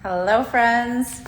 Hello friends,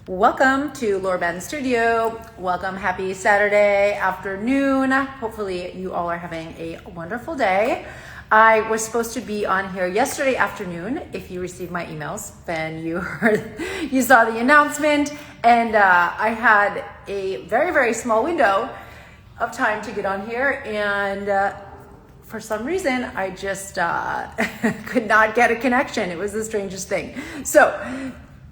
welcome to Madden Studio. Welcome, happy Saturday afternoon. Hopefully you all are having a wonderful day. I was supposed to be on here yesterday afternoon. If you received my emails, then you saw the announcement, and I had a very small window of time to get on here, and for some reason, I just could not get a connection. It was the strangest thing. So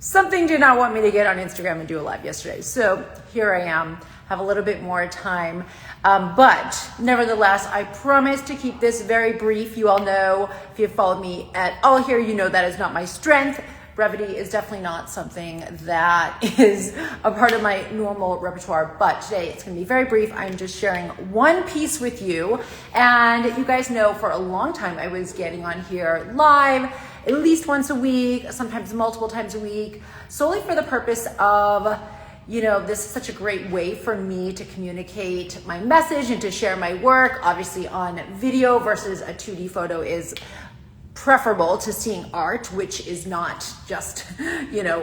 something did not want me to get on Instagram and do a live yesterday. So here I am, have a little bit more time. But nevertheless, I promise to keep this very brief. You all know, if you've followed me at all here, you know that is not my strength. Brevity is definitely not something that is a part of my normal repertoire, but today it's gonna be very brief. I'm just sharing one piece with you. And you guys know for a long time I was getting on here live at least once a week, sometimes multiple times a week, solely for the purpose of, this is such a great way for me to communicate my message and to share my work. Obviously on video versus a 2D photo is preferable to seeing art, which is not just,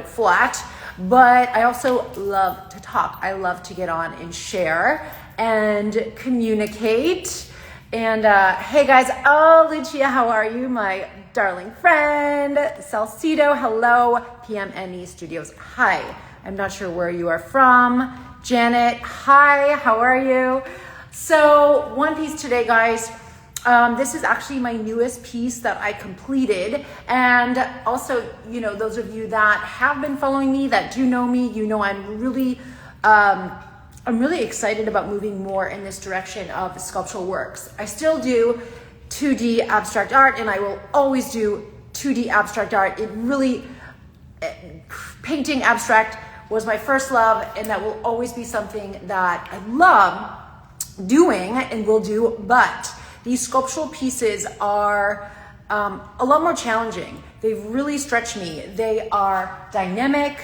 flat. But I also love to talk. I love to get on and share and communicate. And hey guys, oh, Lucia, how are you? My darling friend. Salcido, hello. PMNE Studios, hi. I'm not sure where you are from. Janet, hi, how are you? So one piece today, guys. This is actually my newest piece that I completed. And also, those of you that have been following me, that do know me, I'm really excited about moving more in this direction of sculptural works. I still do 2D abstract art, and I will always do 2D abstract art. Painting abstract was my first love, and that will always be something that I love doing and will do, but these sculptural pieces are a lot more challenging. They've really stretched me. They are dynamic,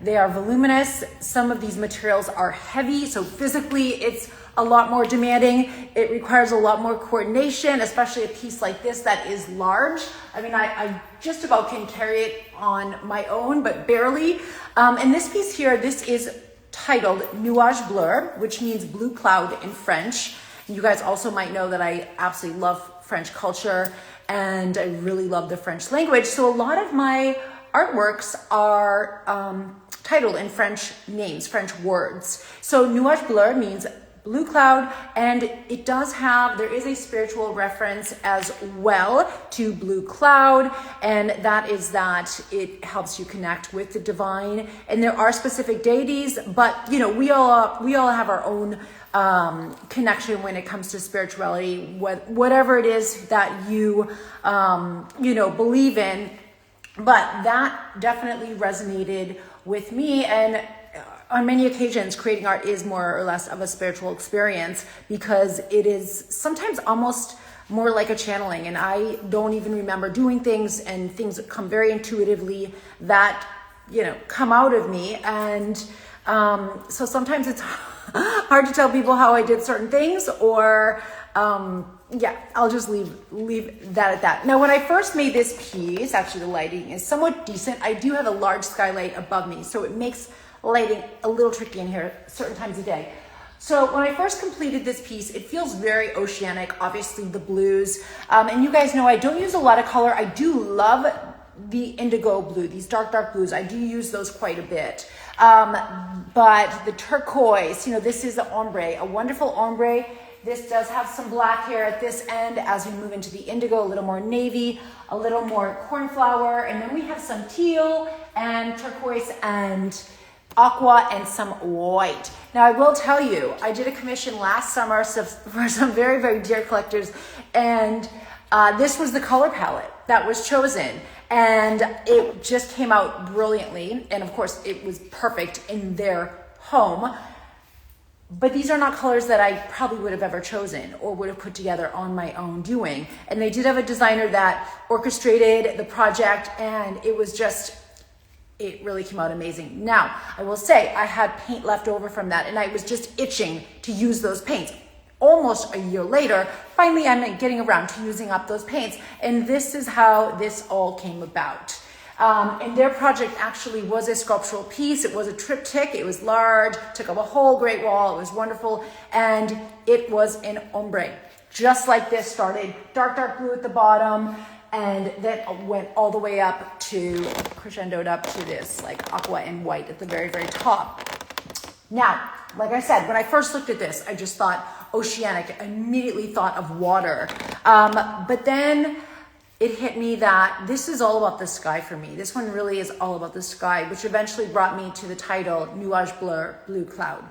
they are voluminous. Some of these materials are heavy, so physically it's a lot more demanding. It requires a lot more coordination, especially a piece like this that is large. I mean, I just about can carry it on my own, but barely. And this piece here, this is titled Nuage Bleu, which means blue cloud in French. You guys also might know that I absolutely love French culture and I really love the French language. So a lot of my artworks are titled in French names, French words. So Nuage Bleu means blue cloud, and there is a spiritual reference as well to blue cloud, and that is that it helps you connect with the divine. And there are specific deities, but we all have our own connection when it comes to spirituality, whatever it is that you believe in. But that definitely resonated with me, and on many occasions creating art is more or less of a spiritual experience, because it is sometimes almost more like a channeling, and I don't even remember doing things, and things come very intuitively that come out of me. And so sometimes it's hard to tell people how I did certain things, or I'll just leave that at that. Now, when I first made this piece, actually the lighting is somewhat decent. I do have a large skylight above me, so it makes lighting a little tricky in here certain times of day. So when I first completed this piece, it feels very oceanic, obviously the blues. And you guys know I don't use a lot of color. I do love the indigo blue, these dark blues. I do use those quite a bit. But the turquoise, this is an ombre, a wonderful ombre. This does have some black here at this end as we move into the indigo, a little more navy, a little more cornflower, and then we have some teal and turquoise and aqua and some white. Now I will tell you, I did a commission last summer for some very dear collectors, and this was the color palette that was chosen, and it just came out brilliantly, and of course it was perfect in their home. But these are not colors that I probably would have ever chosen or would have put together on my own doing. And they did have a designer that orchestrated the project, and it really came out amazing. Now, I will say I had paint left over from that, and I was just itching to use those paints. Almost a year later, finally I'm getting around to using up those paints, and this is how this all came about. And their project actually was a sculptural piece. It was a triptych. It was large, took up a whole great wall. It was wonderful. And it was in ombre, just like this. Started dark blue at the bottom, and then went all the way up to, crescendoed up to this like aqua and white at the very, very top. Now, like I said, when I first looked at this, I just thought oceanic, I immediately thought of water. But then it hit me that this is all about the sky for me. This one really is all about the sky, which eventually brought me to the title Nuage Bleu, Blue Cloud.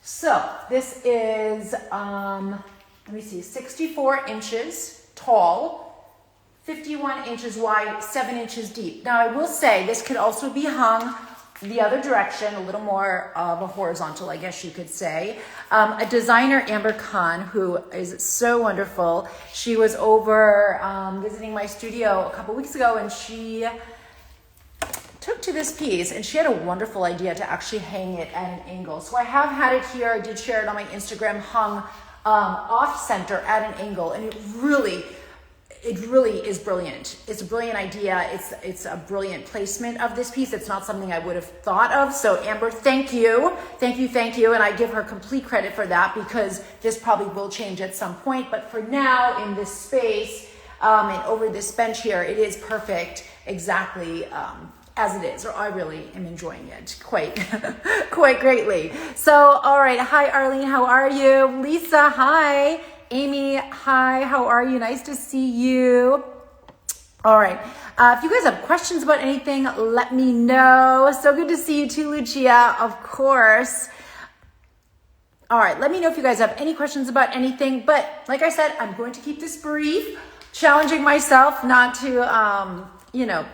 So this is, let me see, 64 inches tall, 51 inches wide, 7 inches deep. Now I will say this could also be hung the other direction, a little more of a horizontal, I guess you could say. A designer, Amber Khan, who is so wonderful, she was over visiting my studio a couple weeks ago, and she took to this piece, and she had a wonderful idea to actually hang it at an angle. So I have had it here, I did share it on my Instagram, hung off center at an angle, and it really is brilliant. It's a brilliant idea. It's a brilliant placement of this piece. It's not something I would have thought of. So Amber, thank you. And I give her complete credit for that, because this probably will change at some point. But for now, in this space and over this bench here, it is perfect exactly as it is, or I really am enjoying it quite greatly. So, all right. Hi, Arlene. How are you? Lisa, hi. Amy, hi, how are you? Nice to see you. All right. If you guys have questions about anything, let me know. So good to see you too, Lucia, of course. All right. Let me know if you guys have any questions about anything. But like I said, I'm going to keep this brief, challenging myself not to,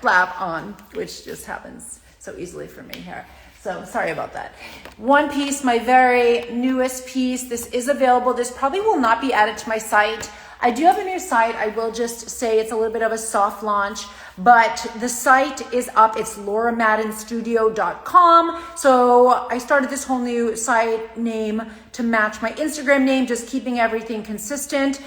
blab on, which just happens so easily for me here. So sorry about that. One piece, my very newest piece. This is available. This probably will not be added to my site. I do have a new site. I will just say it's a little bit of a soft launch, but the site is up. It's lauramaddenstudio.com. So I started this whole new site name to match my Instagram name, just keeping everything consistent.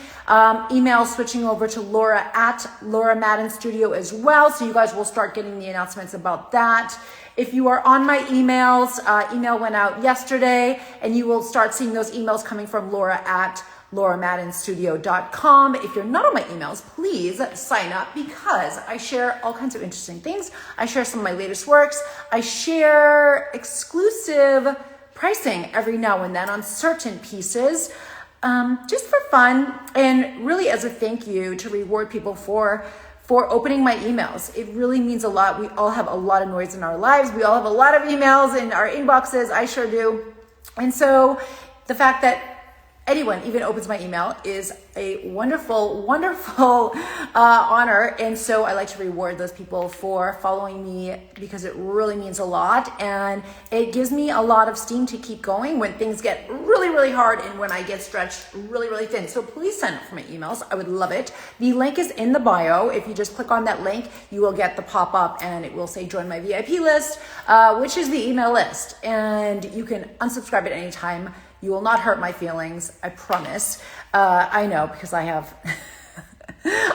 Email switching over to Laura at Laura Madden Studio as well. So you guys will start getting the announcements about that. If you are on my emails, email went out yesterday, and you will start seeing those emails coming from Laura at lauramaddenstudio.com. If you're not on my emails, please sign up, because I share all kinds of interesting things. I share some of my latest works. I share exclusive pricing every now and then on certain pieces, just for fun, and really as a thank you to reward people for opening my emails. It really means a lot. We all have a lot of noise in our lives. We all have a lot of emails in our inboxes. I sure do. And so the fact that anyone even opens my email is a wonderful, wonderful honor. And so I like to reward those people for following me, because it really means a lot. And it gives me a lot of steam to keep going when things get really, really hard, and when I get stretched really, really thin. So please sign up for my emails. I would love it. The link is in the bio. If you just click on that link, you will get the pop-up, and it will say join my VIP list, which is the email list. And you can unsubscribe at any time. You will not hurt my feelings, I promise. I know, because I have,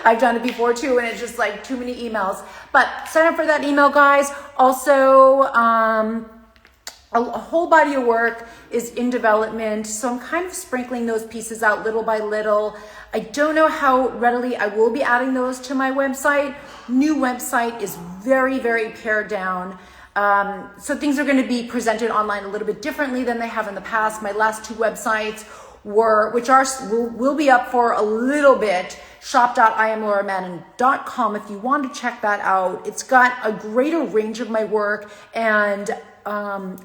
I've done it before too, and it's just like too many emails. But sign up for that email, guys. Also, a whole body of work is in development, so I'm kind of sprinkling those pieces out little by little. I don't know how readily I will be adding those to my website. New website is very, very pared down. So things are going to be presented online a little bit differently than they have in the past. My last two websites will be up for a little bit. shop.iamlauramadden.com if you want to check that out. It's got a greater range of my work and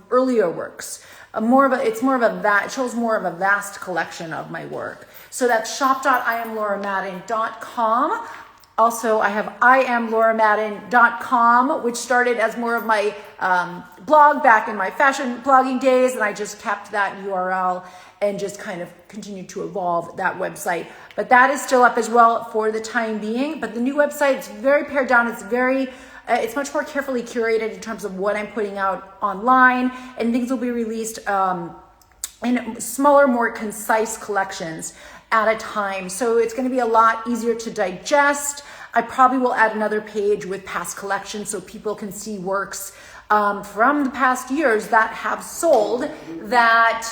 earlier works. It shows more of a vast collection of my work. So that's shop.iamlauramadden.com. Also, I have iamlauramadden.com, which started as more of my blog back in my fashion blogging days, and I just kept that URL and just kind of continued to evolve that website. But that is still up as well for the time being. But the new website is very pared down. It's much more carefully curated in terms of what I'm putting out online, and things will be released in smaller, more concise collections at a time. So it's going to be a lot easier to digest. I probably will add another page with past collections so people can see works from the past years that have sold that,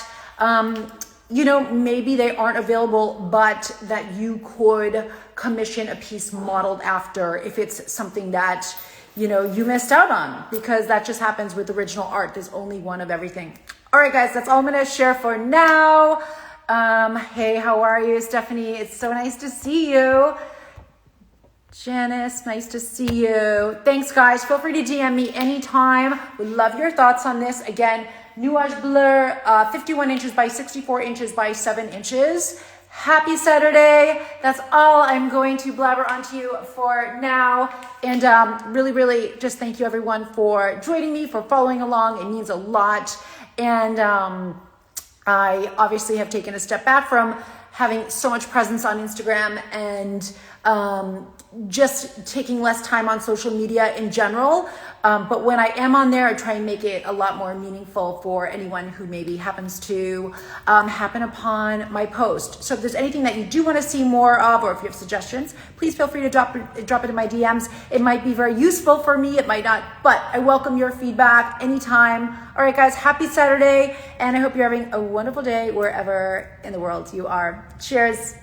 you know, maybe they aren't available, but that you could commission a piece modeled after if it's something that, you know, you missed out on, because that just happens with original art. There's only one of everything. All right, guys, that's all I'm going to share for now. Hey, how are you, Stephanie? It's so nice to see you. Janice, nice to see you. Thanks, guys. Feel free to DM me anytime. Would love your thoughts on this. Again, Nuage Bleu, 51 inches by 64 inches by 7 inches. Happy Saturday. That's all I'm going to blabber onto you for now. And really, really just thank you, everyone, for joining me, for following along. It means a lot. And I obviously have taken a step back from having so much presence on Instagram and just taking less time on social media in general. But when I am on there, I try and make it a lot more meaningful for anyone who maybe happens to happen upon my post. So if there's anything that you do want to see more of, or if you have suggestions, please feel free to drop it in my DMs. It might be very useful for me, it might not, but I welcome your feedback anytime. All right, guys, happy Saturday, and I hope you're having a wonderful day wherever in the world you are. Cheers.